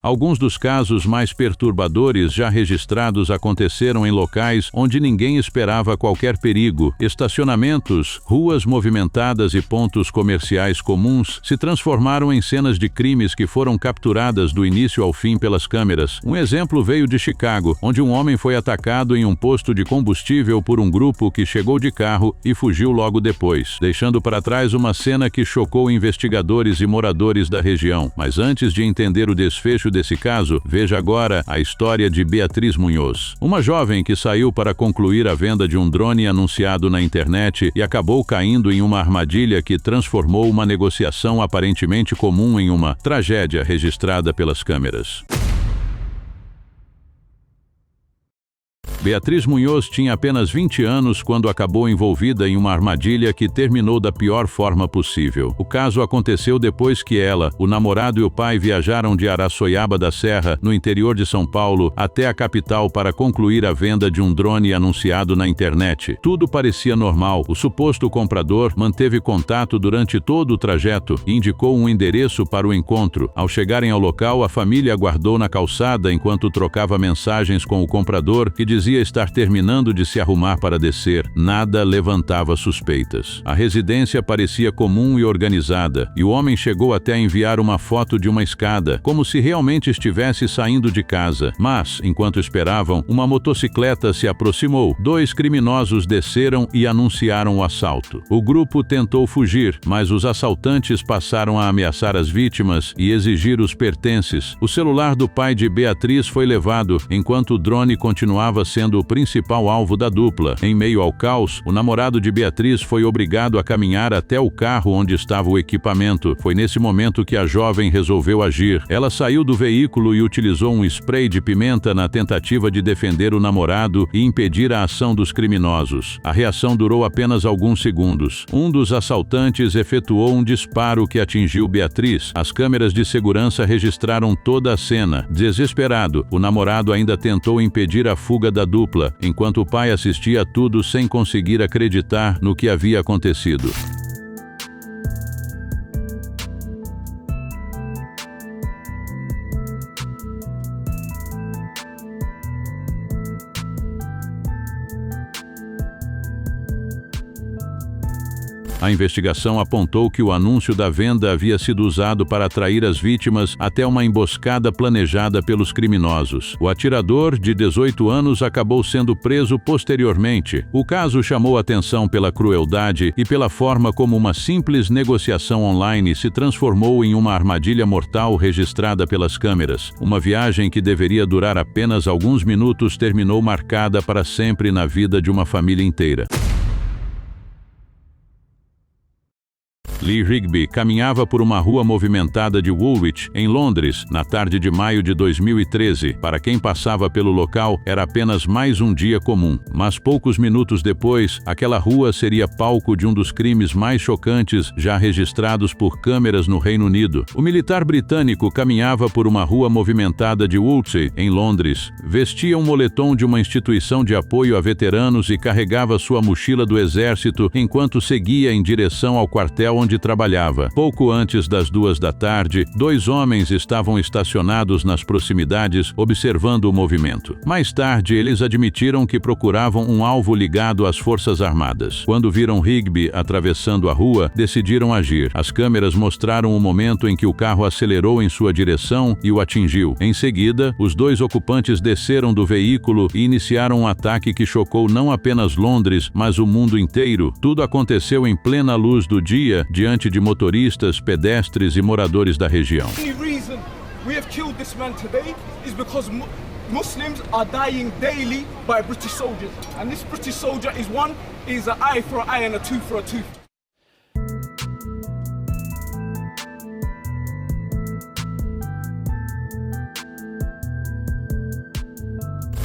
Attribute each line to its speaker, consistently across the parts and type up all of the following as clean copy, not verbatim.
Speaker 1: Alguns dos casos mais perturbadores já registrados aconteceram em locais onde ninguém esperava qualquer perigo. Estacionamentos, ruas movimentadas e pontos comerciais comuns se transformaram em cenas de crimes que foram capturadas do início ao fim pelas câmeras. Um exemplo veio de Chicago, onde um homem foi atacado em um posto de combustível por um grupo que chegou de carro e fugiu logo depois, deixando para trás uma cena que chocou investigadores e moradores da região. Mas antes de entender o desfecho desse caso, veja agora a história de Beatriz Munhoz, uma jovem que saiu para concluir a venda de um drone anunciado na internet e acabou caindo em uma armadilha que transformou uma negociação aparentemente comum em uma tragédia registrada pelas câmeras. Beatriz Munhoz tinha apenas 20 anos quando acabou envolvida em uma armadilha que terminou da pior forma possível. O caso aconteceu depois que ela, o namorado e o pai viajaram de Araçoiaba da Serra, no interior de São Paulo, até a capital para concluir a venda de um drone anunciado na internet. Tudo parecia normal. O suposto comprador manteve contato durante todo o trajeto e indicou um endereço para o encontro. Ao chegarem ao local, a família aguardou na calçada enquanto trocava mensagens com o comprador, que dizia estar terminando de se arrumar para descer. Nada levantava suspeitas. A residência parecia comum e organizada, e o homem chegou até a enviar uma foto de uma escada, como se realmente estivesse saindo de casa. Mas, enquanto esperavam, uma motocicleta se aproximou. 2 criminosos desceram e anunciaram o assalto. O grupo tentou fugir, mas os assaltantes passaram a ameaçar as vítimas e exigir os pertences. O celular do pai de Beatriz foi levado, enquanto o drone continuava sendo o principal alvo da dupla. Em meio ao caos, o namorado de Beatriz foi obrigado a caminhar até o carro onde estava o equipamento. Foi nesse momento que a jovem resolveu agir. Ela saiu do veículo e utilizou um spray de pimenta na tentativa de defender o namorado e impedir a ação dos criminosos. A reação durou apenas alguns segundos. Um dos assaltantes efetuou um disparo que atingiu Beatriz. As câmeras de segurança registraram toda a cena. Desesperado, o namorado ainda tentou impedir a fuga da dupla, enquanto o pai assistia a tudo sem conseguir acreditar no que havia acontecido. A investigação apontou que o anúncio da venda havia sido usado para atrair as vítimas até uma emboscada planejada pelos criminosos. O atirador, de 18 anos, acabou sendo preso posteriormente. O caso chamou atenção pela crueldade e pela forma como uma simples negociação online se transformou em uma armadilha mortal registrada pelas câmeras. Uma viagem que deveria durar apenas alguns minutos terminou marcada para sempre na vida de uma família inteira. Lee Rigby caminhava por uma rua movimentada de Woolwich, em Londres, na tarde de maio de 2013. Para quem passava pelo local, era apenas mais um dia comum. Mas poucos minutos depois, aquela rua seria palco de um dos crimes mais chocantes já registrados por câmeras no Reino Unido. O militar britânico caminhava por uma rua movimentada de Woolwich, em Londres. Vestia um moletom de uma instituição de apoio a veteranos e carregava sua mochila do exército enquanto seguia em direção ao quartel onde trabalhava. Pouco antes das 2 da tarde, 2 homens estavam estacionados nas proximidades, observando o movimento. Mais tarde, eles admitiram que procuravam um alvo ligado às Forças Armadas. Quando viram Rigby atravessando a rua, decidiram agir. As câmeras mostraram o momento em que o carro acelerou em sua direção e o atingiu. Em seguida, os 2 ocupantes desceram do veículo e iniciaram um ataque que chocou não apenas Londres, mas o mundo inteiro. Tudo aconteceu em plena luz do dia, diante de motoristas, pedestres e moradores da região.
Speaker 2: Muslims are dying daily by British soldiers, and this British soldier is an eye for an eye and a tooth for a tooth.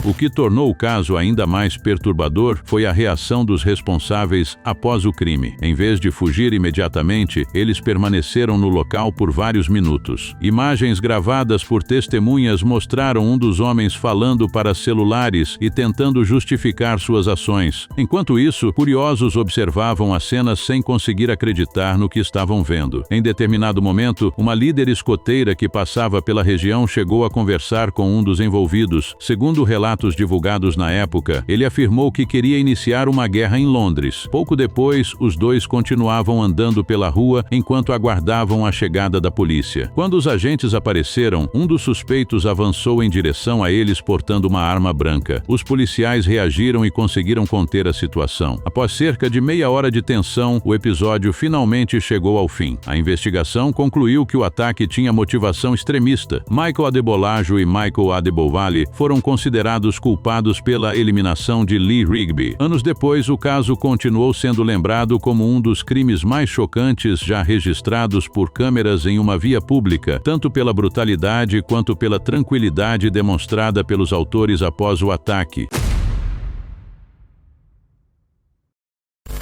Speaker 1: O que tornou o caso ainda mais perturbador foi a reação dos responsáveis após o crime. Em vez de fugir imediatamente, eles permaneceram no local por vários minutos. Imagens gravadas por testemunhas mostraram um dos homens falando para celulares e tentando justificar suas ações. Enquanto isso, curiosos observavam as cenas sem conseguir acreditar no que estavam vendo. Em determinado momento, uma líder escoteira que passava pela região chegou a conversar com um dos envolvidos. Segundo relatos divulgados na época, ele afirmou que queria iniciar uma guerra em Londres. Pouco depois, os dois continuavam andando pela rua enquanto aguardavam a chegada da polícia. Quando os agentes apareceram, um dos suspeitos avançou em direção a eles portando uma arma branca. Os policiais reagiram e conseguiram conter a situação. Após cerca de meia hora de tensão, o episódio finalmente chegou ao fim. A investigação concluiu que o ataque tinha motivação extremista. Michael Adebolajo e Michael Adebowale foram considerados culpados pela eliminação de Lee Rigby. Anos depois, o caso continuou sendo lembrado como um dos crimes mais chocantes já registrados por câmeras em uma via pública, tanto pela brutalidade quanto pela tranquilidade demonstrada pelos autores após o ataque.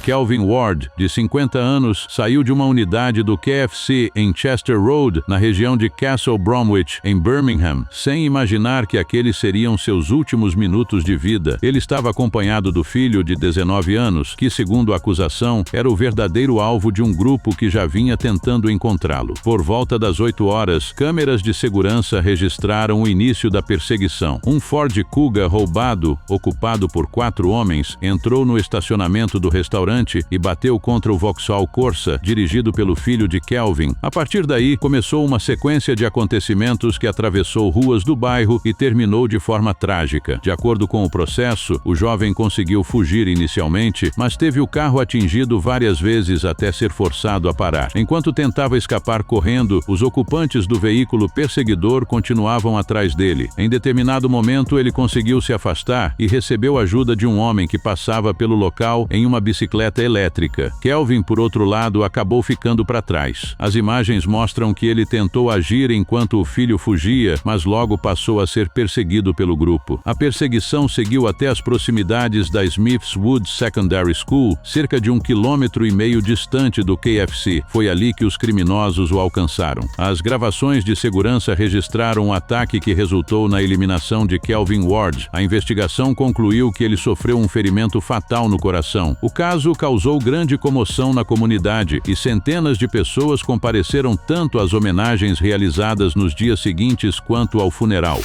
Speaker 1: Kelvin Ward, de 50 anos, saiu de uma unidade do KFC em Chester Road, na região de Castle Bromwich, em Birmingham, sem imaginar que aqueles seriam seus últimos minutos de vida. Ele estava acompanhado do filho de 19 anos, que, segundo a acusação, era o verdadeiro alvo de um grupo que já vinha tentando encontrá-lo. Por volta das 8 horas, câmeras de segurança registraram o início da perseguição. Um Ford Kuga roubado, ocupado por 4 homens, entrou no estacionamento do restaurante e bateu contra o Vauxhall Corsa, dirigido pelo filho de Kelvin. A partir daí, começou uma sequência de acontecimentos que atravessou ruas do bairro e terminou de forma trágica. De acordo com o processo, o jovem conseguiu fugir inicialmente, mas teve o carro atingido várias vezes até ser forçado a parar. Enquanto tentava escapar correndo, os ocupantes do veículo perseguidor continuavam atrás dele. Em determinado momento, ele conseguiu se afastar e recebeu ajuda de um homem que passava pelo local em uma bicicleta elétrica. Kelvin, por outro lado, acabou ficando para trás. As imagens mostram que ele tentou agir enquanto o filho fugia, mas logo passou a ser perseguido pelo grupo. A perseguição seguiu até as proximidades da Smith's Wood Secondary School, cerca de 1,5 km distante do KFC. Foi ali que os criminosos o alcançaram. As gravações de segurança registraram um ataque que resultou na eliminação de Kelvin Ward. A investigação concluiu que ele sofreu um ferimento fatal no coração. O caso causou grande comoção na comunidade e centenas de pessoas compareceram tanto às homenagens realizadas nos dias seguintes quanto ao funeral.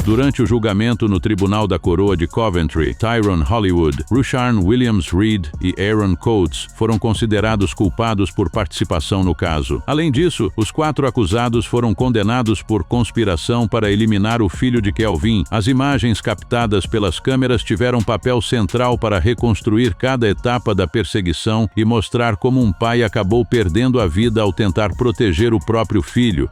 Speaker 1: Durante o julgamento no Tribunal da Coroa de Coventry, Tyrone Hollywood, Rusharn Williams Reed e Aaron Coates foram considerados culpados por participação no caso. Além disso, os 4 acusados foram condenados por conspiração para eliminar o filho de Kelvin. As imagens captadas pelas câmeras tiveram papel central para reconstruir cada etapa da perseguição e mostrar como um pai acabou perdendo a vida ao tentar proteger o próprio filho.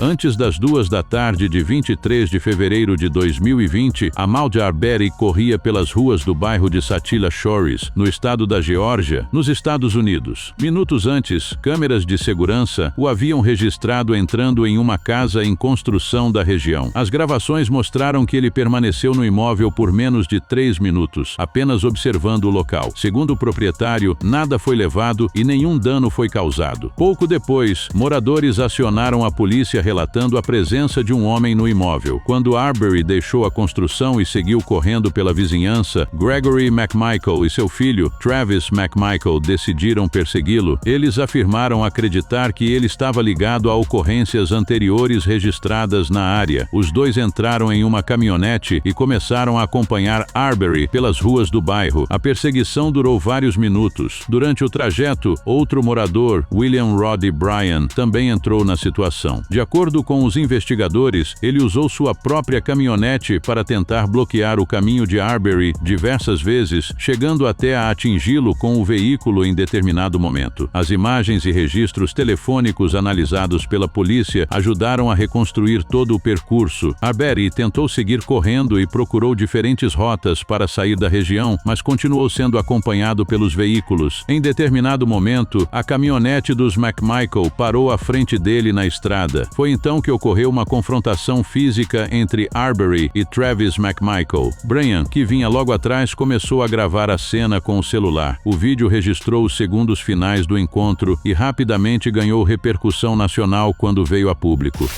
Speaker 1: Antes das 2 da tarde de 23 de fevereiro de 2020, Amal Jarberi corria pelas ruas do bairro de Satilla Shores, no estado da Geórgia, nos Estados Unidos. Minutos antes, câmeras de segurança o haviam registrado entrando em uma casa em construção da região. As gravações mostraram que ele permaneceu no imóvel por menos de 3 minutos, apenas observando o local. Segundo o proprietário, nada foi levado e nenhum dano foi causado. Pouco depois, moradores acionaram a polícia relatando a presença de um homem no imóvel. Quando Arbery deixou a construção e seguiu correndo pela vizinhança, Gregory McMichael e seu filho, Travis McMichael, decidiram persegui-lo. Eles afirmaram acreditar que ele estava ligado a ocorrências anteriores registradas na área. Os dois entraram em uma caminhonete e começaram a acompanhar Arbery pelas ruas do bairro. A perseguição durou vários minutos. Durante o trajeto, outro morador, William Roddy Bryan, também entrou na situação. De acordo acordo com os investigadores, ele usou sua própria caminhonete para tentar bloquear o caminho de Arbery diversas vezes, chegando até a atingi-lo com o veículo em determinado momento. As imagens e registros telefônicos analisados pela polícia ajudaram a reconstruir todo o percurso. Arbery tentou seguir correndo e procurou diferentes rotas para sair da região, mas continuou sendo acompanhado pelos veículos. Em determinado momento, a caminhonete dos McMichael parou à frente dele na estrada. Foi então que ocorreu uma confrontação física entre Arbery e Travis McMichael. Brian, que vinha logo atrás, começou a gravar a cena com o celular. O vídeo registrou os segundos finais do encontro e rapidamente ganhou repercussão nacional quando veio a público.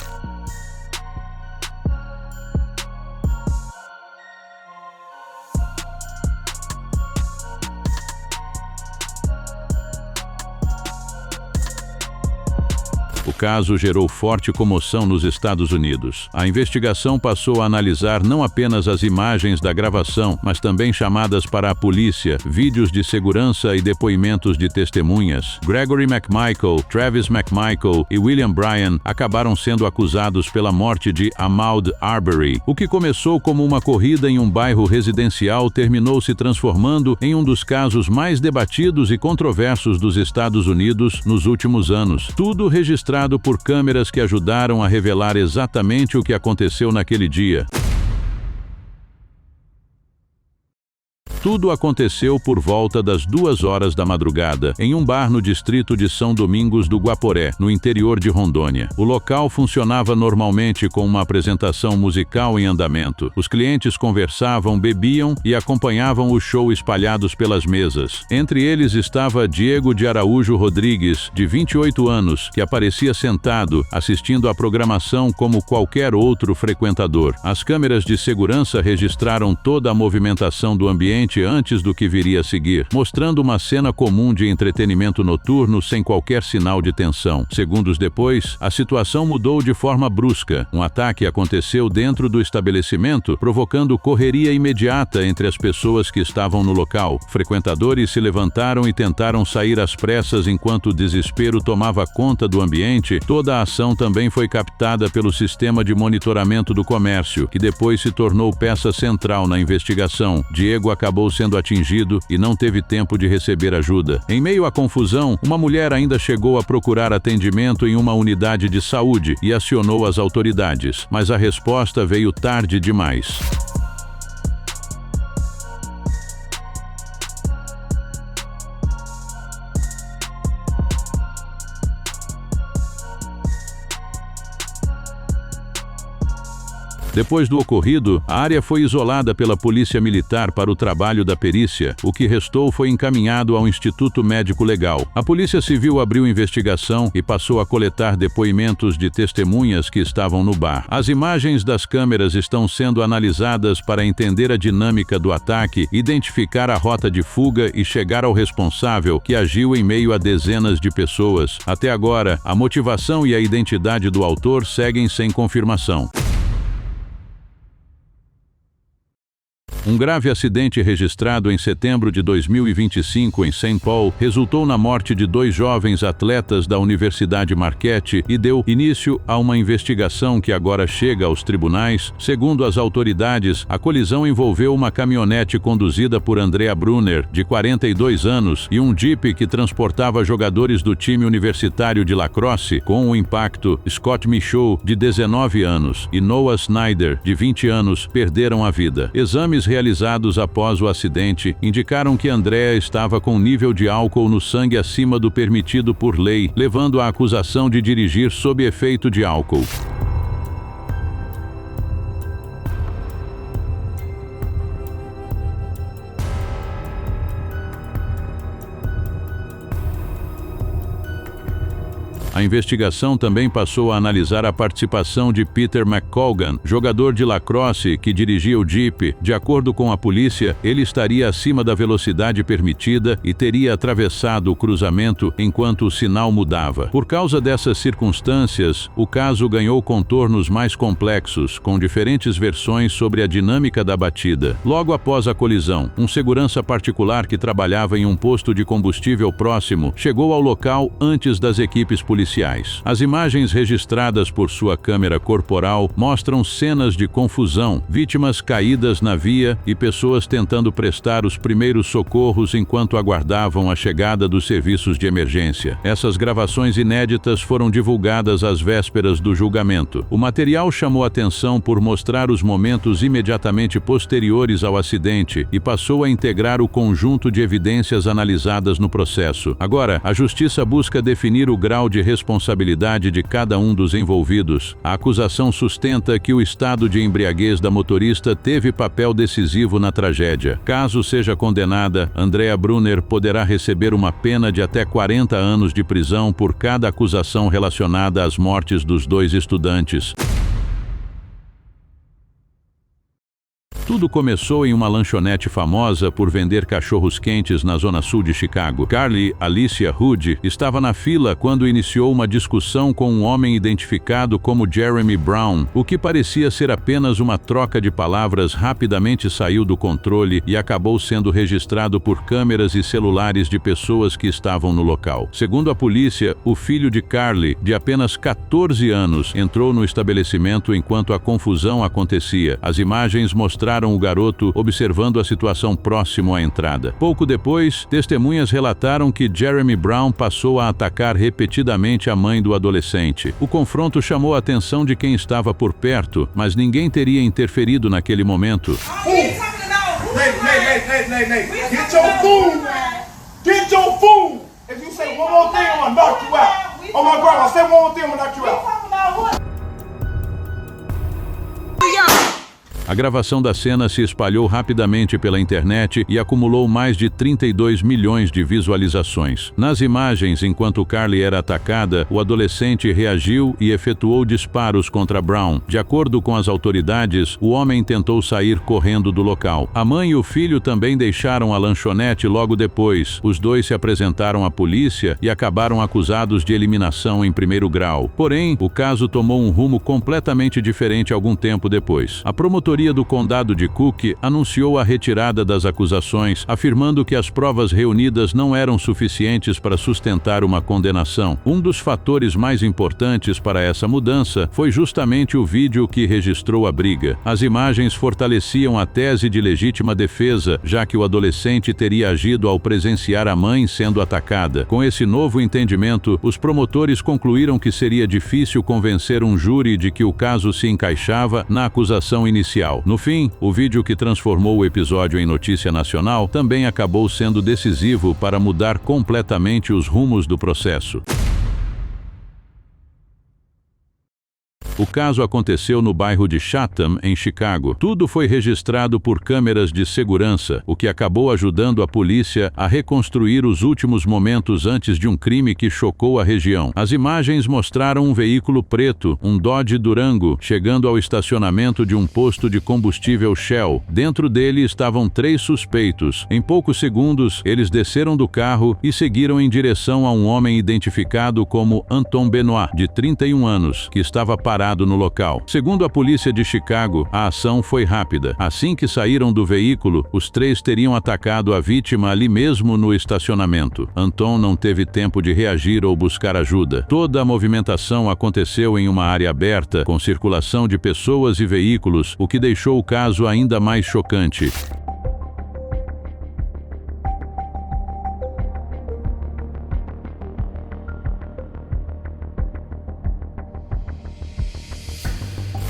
Speaker 1: O caso gerou forte comoção nos Estados Unidos. A investigação passou a analisar não apenas as imagens da gravação, mas também chamadas para a polícia, vídeos de segurança e depoimentos de testemunhas. Gregory McMichael, Travis McMichael e William Bryan acabaram sendo acusados pela morte de Ahmaud Arbery. O que começou como uma corrida em um bairro residencial terminou se transformando em um dos casos mais debatidos e controversos dos Estados Unidos nos últimos anos. Tudo registrado por câmeras que ajudaram a revelar exatamente o que aconteceu naquele dia. Tudo aconteceu por volta das 2 horas da madrugada, em um bar no distrito de São Domingos do Guaporé, no interior de Rondônia. O local funcionava normalmente com uma apresentação musical em andamento. Os clientes conversavam, bebiam e acompanhavam o show espalhados pelas mesas. Entre eles estava Diego de Araújo Rodrigues, de 28 anos, que aparecia sentado, assistindo à programação como qualquer outro frequentador. As câmeras de segurança registraram toda a movimentação do ambiente antes do que viria a seguir, mostrando uma cena comum de entretenimento noturno sem qualquer sinal de tensão. Segundos depois, a situação mudou de forma brusca. Um ataque aconteceu dentro do estabelecimento, provocando correria imediata entre as pessoas que estavam no local. Frequentadores se levantaram e tentaram sair às pressas enquanto o desespero tomava conta do ambiente. Toda a ação também foi captada pelo sistema de monitoramento do comércio, que depois se tornou peça central na investigação. Diego acabou sendo atingido e não teve tempo de receber ajuda. Em meio à confusão, uma mulher ainda chegou a procurar atendimento em uma unidade de saúde e acionou as autoridades, mas a resposta veio tarde demais. Depois do ocorrido, a área foi isolada pela Polícia Militar para o trabalho da perícia. O que restou foi encaminhado ao Instituto Médico Legal. A Polícia Civil abriu investigação e passou a coletar depoimentos de testemunhas que estavam no bar. As imagens das câmeras estão sendo analisadas para entender a dinâmica do ataque, identificar a rota de fuga e chegar ao responsável, que agiu em meio a dezenas de pessoas. Até agora, a motivação e a identidade do autor seguem sem confirmação. Um grave acidente registrado em setembro de 2025 em St. Paul resultou na morte de 2 jovens atletas da Universidade Marquette e deu início a uma investigação que agora chega aos tribunais. Segundo as autoridades, a colisão envolveu uma caminhonete conduzida por Andrea Brunner, de 42 anos, e um Jeep que transportava jogadores do time universitário de lacrosse. Com o impacto, Scott Michaud, de 19 anos, e Noah Snyder, de 20 anos, perderam a vida. Exames realizados após o acidente indicaram que Andrea estava com nível de álcool no sangue acima do permitido por lei, levando à acusação de dirigir sob efeito de álcool. A investigação também passou a analisar a participação de Peter McColgan, jogador de lacrosse que dirigia o Jeep. De acordo com a polícia, ele estaria acima da velocidade permitida e teria atravessado o cruzamento enquanto o sinal mudava. Por causa dessas circunstâncias, o caso ganhou contornos mais complexos, com diferentes versões sobre a dinâmica da batida. Logo após a colisão, um segurança particular que trabalhava em um posto de combustível próximo chegou ao local antes das equipes policiais. policiais. As imagens registradas por sua câmera corporal mostram cenas de confusão, vítimas caídas na via e pessoas tentando prestar os primeiros socorros enquanto aguardavam a chegada dos serviços de emergência. Essas gravações inéditas foram divulgadas às vésperas do julgamento. O material chamou atenção por mostrar os momentos imediatamente posteriores ao acidente e passou a integrar o conjunto de evidências analisadas no processo. Agora, a justiça busca definir o grau de responsabilidade de cada um dos envolvidos. A acusação sustenta que o estado de embriaguez da motorista teve papel decisivo na tragédia. Caso seja condenada, Andrea Brunner poderá receber uma pena de até 40 anos de prisão por cada acusação relacionada às mortes dos dois estudantes. Tudo começou em uma lanchonete famosa por vender cachorros quentes na zona sul de Chicago. Carly Alicia Hood estava na fila quando iniciou uma discussão com um homem identificado como Jeremy Brown. O que parecia ser apenas uma troca de palavras rapidamente saiu do controle e acabou sendo registrado por câmeras e celulares de pessoas que estavam no local. Segundo a polícia, o filho de Carly, de apenas 14 anos, entrou no estabelecimento enquanto a confusão acontecia. As imagens mostraram o garoto observando a situação próximo à entrada. Pouco depois, testemunhas relataram que Jeremy Brown passou a atacar repetidamente a mãe do adolescente. O confronto chamou a atenção de quem estava por perto, mas ninguém teria interferido naquele momento.
Speaker 2: Get your food! Get your food! If you say one more thing, I'm gonna knock you out. Oh my God, I said one more thing, I'm gonna knock you out.
Speaker 1: A gravação da cena se espalhou rapidamente pela internet e acumulou mais de 32 milhões de visualizações. Nas imagens, enquanto Carly era atacada, o adolescente reagiu e efetuou disparos contra Brown. De acordo com as autoridades, o homem tentou sair correndo do local. A mãe e o filho também deixaram a lanchonete logo depois. Os dois se apresentaram à polícia e acabaram acusados de eliminação em primeiro grau. Porém, o caso tomou um rumo completamente diferente algum tempo depois. A promotoria do condado de Cook anunciou a retirada das acusações, afirmando que as provas reunidas não eram suficientes para sustentar uma condenação. Um dos fatores mais importantes para essa mudança foi justamente o vídeo que registrou a briga. As imagens fortaleciam a tese de legítima defesa, já que o adolescente teria agido ao presenciar a mãe sendo atacada. Com esse novo entendimento, os promotores concluíram que seria difícil convencer um júri de que o caso se encaixava na acusação inicial. No fim, o vídeo que transformou o episódio em notícia nacional também acabou sendo decisivo para mudar completamente os rumos do processo. O caso aconteceu no bairro de Chatham, em Chicago. Tudo foi registrado por câmeras de segurança, o que acabou ajudando a polícia a reconstruir os últimos momentos antes de um crime que chocou a região. As imagens mostraram um veículo preto, um Dodge Durango, chegando ao estacionamento de um posto de combustível Shell. Dentro dele estavam 3 suspeitos. Em poucos segundos, eles desceram do carro e seguiram em direção a um homem identificado como Anton Benoit, de 31 anos, que estava parado no local. Segundo a polícia de Chicago, a ação foi rápida. Assim que saíram do veículo, os 3 teriam atacado a vítima ali mesmo no estacionamento. Anton não teve tempo de reagir ou buscar ajuda. Toda a movimentação aconteceu em uma área aberta, com circulação de pessoas e veículos, o que deixou o caso ainda mais chocante.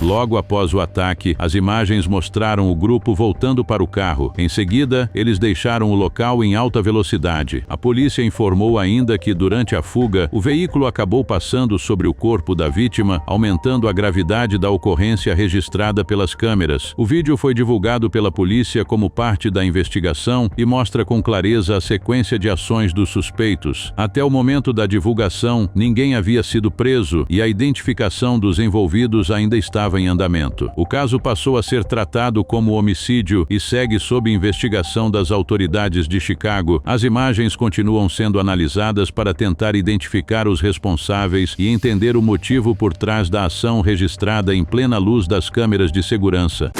Speaker 1: Logo após o ataque, as imagens mostraram o grupo voltando para o carro. Em seguida, eles deixaram o local em alta velocidade. A polícia informou ainda que, durante a fuga, o veículo acabou passando sobre o corpo da vítima, aumentando a gravidade da ocorrência registrada pelas câmeras. O vídeo foi divulgado pela polícia como parte da investigação e mostra com clareza a sequência de ações dos suspeitos. Até o momento da divulgação, ninguém havia sido preso e a identificação dos envolvidos ainda estava em andamento. O caso passou a ser tratado como homicídio e segue sob investigação das autoridades de Chicago. As imagens continuam sendo analisadas para tentar identificar os responsáveis e entender o motivo por trás da ação registrada em plena luz das câmeras de segurança.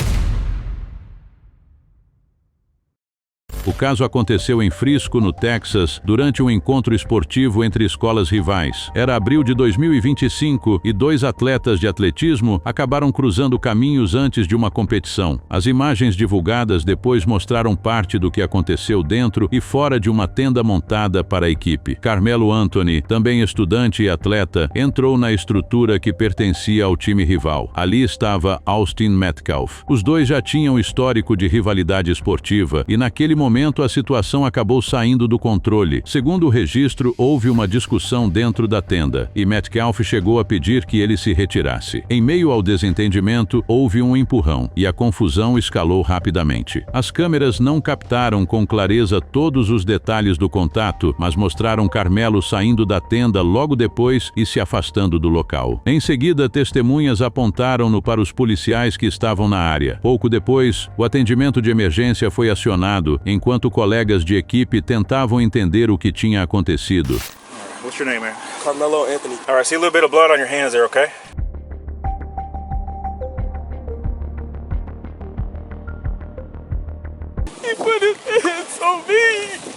Speaker 1: O caso aconteceu em Frisco, no Texas, durante um encontro esportivo entre escolas rivais. Era abril de 2025 e dois atletas de atletismo acabaram cruzando caminhos antes de uma competição. As imagens divulgadas depois mostraram parte do que aconteceu dentro e fora de uma tenda montada para a equipe. Carmelo Anthony, também estudante e atleta, entrou na estrutura que pertencia ao time rival. Ali estava Austin Metcalf. Os dois já tinham histórico de rivalidade esportiva e naquele momento a situação acabou saindo do controle. Segundo o registro, houve uma discussão dentro da tenda e Metcalf chegou a pedir que ele se retirasse. Em meio ao desentendimento, houve um empurrão e a confusão escalou rapidamente. As câmeras não captaram com clareza todos os detalhes do contato, mas mostraram Carmelo saindo da tenda logo depois e se afastando do local. Em seguida, testemunhas apontaram-no para os policiais que estavam na área. Pouco depois, o atendimento de emergência foi acionado, enquanto colegas de equipe tentavam entender o que tinha acontecido.
Speaker 3: What's your name, man?
Speaker 4: Carmelo Anthony.
Speaker 3: All right, see a little bit of blood on your hands there, okay?
Speaker 4: He put his hands on me.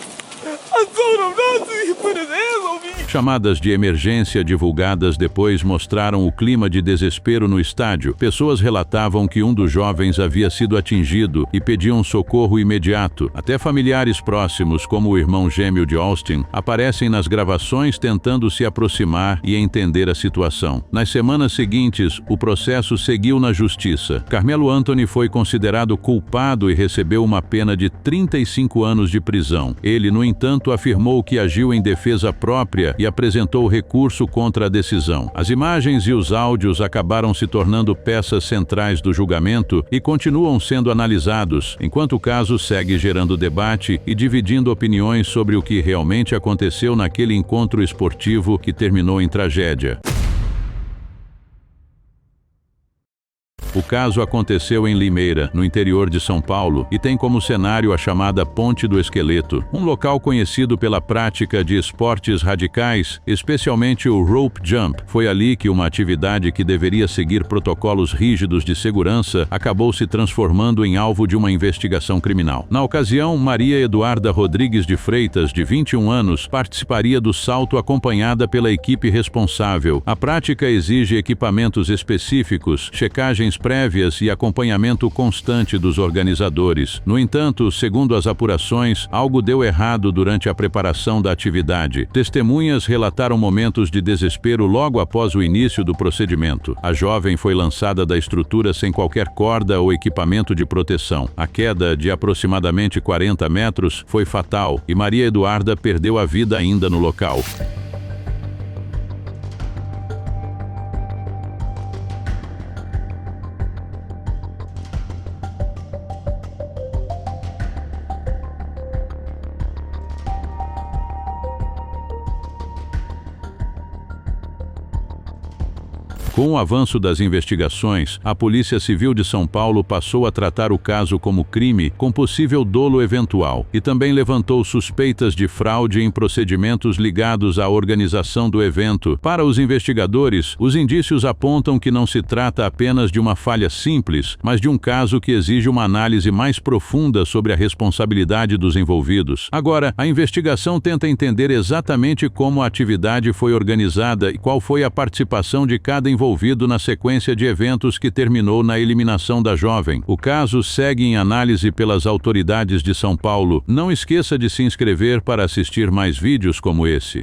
Speaker 4: I told him not to. He put his hands on me.
Speaker 1: Chamadas de emergência divulgadas depois mostraram o clima de desespero no estádio. Pessoas relatavam que um dos jovens havia sido atingido e pediam socorro imediato. Até familiares próximos, como o irmão gêmeo de Austin, aparecem nas gravações tentando se aproximar e entender a situação. Nas semanas seguintes, o processo seguiu na justiça. Carmelo Anthony foi considerado culpado e recebeu uma pena de 35 anos de prisão. Ele, no entanto, afirmou que agiu em defesa própria e apresentou recurso contra a decisão. As imagens e os áudios acabaram se tornando peças centrais do julgamento e continuam sendo analisados, enquanto o caso segue gerando debate e dividindo opiniões sobre o que realmente aconteceu naquele encontro esportivo que terminou em tragédia. O caso aconteceu em Limeira, no interior de São Paulo, e tem como cenário a chamada Ponte do Esqueleto, um local conhecido pela prática de esportes radicais, especialmente o rope jump. Foi ali que uma atividade que deveria seguir protocolos rígidos de segurança acabou se transformando em alvo de uma investigação criminal. Na ocasião, Maria Eduarda Rodrigues de Freitas, de 21 anos, participaria do salto acompanhada pela equipe responsável. A prática exige equipamentos específicos, checagens prévias e acompanhamento constante dos organizadores. No entanto, segundo as apurações, algo deu errado durante a preparação da atividade. Testemunhas relataram momentos de desespero logo após o início do procedimento. A jovem foi lançada da estrutura sem qualquer corda ou equipamento de proteção. A queda, de aproximadamente 40 metros, foi fatal e Maria Eduarda perdeu a vida ainda no local. Com o avanço das investigações, a Polícia Civil de São Paulo passou a tratar o caso como crime com possível dolo eventual e também levantou suspeitas de fraude em procedimentos ligados à organização do evento. Para os investigadores, os indícios apontam que não se trata apenas de uma falha simples, mas de um caso que exige uma análise mais profunda sobre a responsabilidade dos envolvidos. Agora, a investigação tenta entender exatamente como a atividade foi organizada e qual foi a participação de cada envolvido na sequência de eventos que terminou na eliminação da jovem. O caso segue em análise pelas autoridades de São Paulo. Não esqueça de se inscrever para assistir mais vídeos como esse.